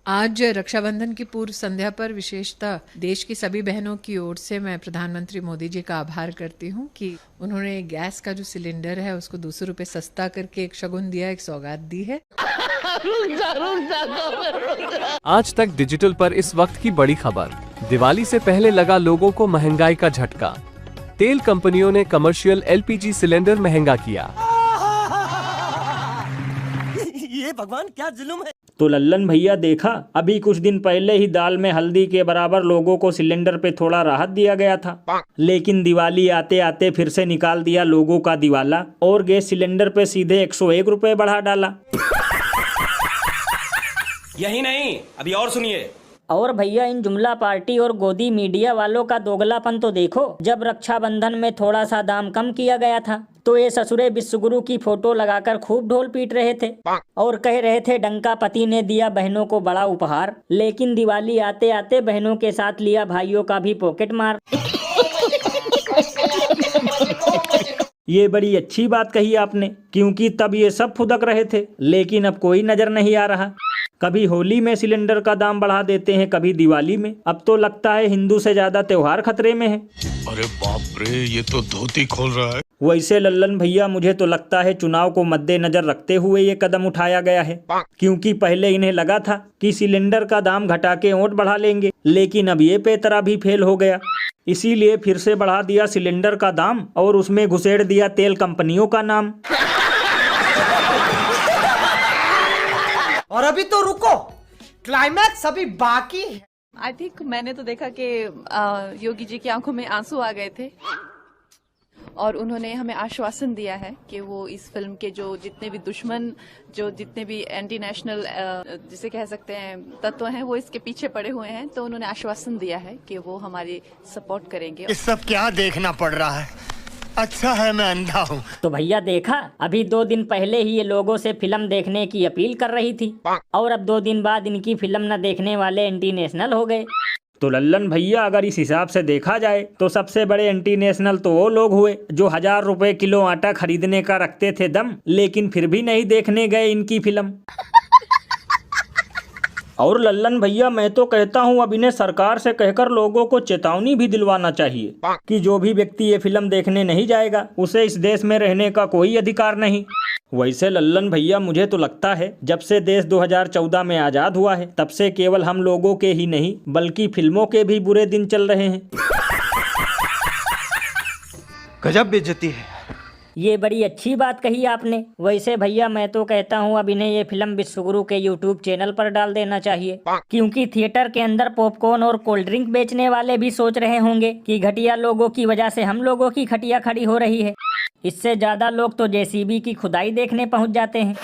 आज रक्षाबंधन की पूर्व संध्या पर विशेषतः देश की सभी बहनों की ओर से मैं प्रधानमंत्री मोदी जी का आभार करती हूँ कि उन्होंने गैस का जो सिलेंडर है उसको 200 रुपए सस्ता करके एक शगुन दिया, एक सौगात दी है। आज तक डिजिटल पर इस वक्त की बड़ी खबर। दिवाली से पहले लगा लोगों को महंगाई का झटका। तेल कंपनियों ने कमर्शियल एलपीजी सिलेंडर महंगा किया। ये भगवान क्या जुल्म है। तो लल्लन भैया देखा, अभी कुछ दिन पहले ही दाल में हल्दी के बराबर लोगों को सिलेंडर पे थोड़ा राहत दिया गया था, लेकिन दिवाली आते आते फिर से निकाल दिया लोगों का दिवाला और गैस सिलेंडर पे सीधे 101 रुपए बढ़ा डाला। यही नहीं, अभी और सुनिए। और भैया इन जुमला पार्टी और गोदी मीडिया वालों का दोगलापन तो देखो। जब रक्षाबंधन में थोड़ा सा दाम कम किया गया था तो ये ससुरे विश्वगुरु की फोटो लगाकर खूब ढोल पीट रहे थे और कह रहे थे डंका पति ने दिया बहनों को बड़ा उपहार, लेकिन दिवाली आते आते बहनों के साथ लिया भाइयों का भी पॉकेट मार। ये बड़ी अच्छी बात कही आपने, क्योंकि तब ये सब फुदक रहे थे, लेकिन अब कोई नजर नहीं आ रहा। कभी होली में सिलेंडर का दाम बढ़ा देते हैं, कभी दिवाली में। अब तो लगता है हिंदू से ज्यादा त्योहार खतरे में है। अरे बाप रे, ये तो धोती खोल रहा है। वैसे लल्लन भैया मुझे तो लगता है चुनाव को मद्देनजर रखते हुए ये कदम उठाया गया है, क्योंकि पहले इन्हें लगा था कि सिलेंडर का दाम घटा के वोट बढ़ा लेंगे, लेकिन अब ये पेतरा भी फेल हो गया। इसीलिए फिर से बढ़ा दिया सिलेंडर का दाम और उसमें घुसेड़ दिया तेल कंपनियों का नाम। और अभी तो रुको, क्लाइमैक्स अभी बाकी है। आई थिंक मैंने तो देखा कि योगी जी की आंखों में आंसू आ गए थे और उन्होंने हमें आश्वासन दिया है कि वो इस फिल्म के जो जितने भी दुश्मन, जो जितने भी एंटी नेशनल जिसे कह सकते हैं तत्व हैं, वो इसके पीछे पड़े हुए हैं। तो उन्होंने आश्वासन दिया है कि वो हमारी सपोर्ट करेंगे। ये सब क्या देखना पड़ रहा है? अच्छा है मैं अंधा हूँ। तो भैया देखा, अभी 2 दिन पहले ही ये लोगों से फिल्म देखने की अपील कर रही थी और अब 2 दिन बाद इनकी फिल्म न देखने वाले एंटी नेशनल हो गए। तो लल्लन भैया अगर इस हिसाब से देखा जाए तो सबसे बड़े एंटी नेशनल तो वो लोग हुए जो 1000 रुपए किलो आटा खरीदने का रखते थे दम, लेकिन फिर भी नहीं देखने गए इनकी फिल्म। और लल्लन भैया मैं तो कहता हूँ अब इन्हें सरकार से कहकर लोगों को चेतावनी भी दिलवाना चाहिए कि जो भी व्यक्ति ये फिल्म देखने नहीं जाएगा उसे इस देश में रहने का कोई अधिकार नहीं। वैसे लल्लन भैया मुझे तो लगता है जब से देश 2014 में आजाद हुआ है तब से केवल हम लोगों के ही नहीं बल्कि फिल्मों के भी बुरे दिन चल रहे हैं। गजब बेइज्जती है। ये बड़ी अच्छी बात कही आपने। वैसे भैया मैं तो कहता हूँ अब इन्हें ये फिल्म विश्वगुरु के YouTube चैनल पर डाल देना चाहिए, क्योंकि थिएटर के अंदर पॉपकॉर्न और कोल्ड ड्रिंक बेचने वाले भी सोच रहे होंगे कि घटिया लोगों की वजह से हम लोगों की खटिया खड़ी हो रही है। इससे ज्यादा लोग तो जेसीबी की खुदाई देखने पहुँच जाते हैं।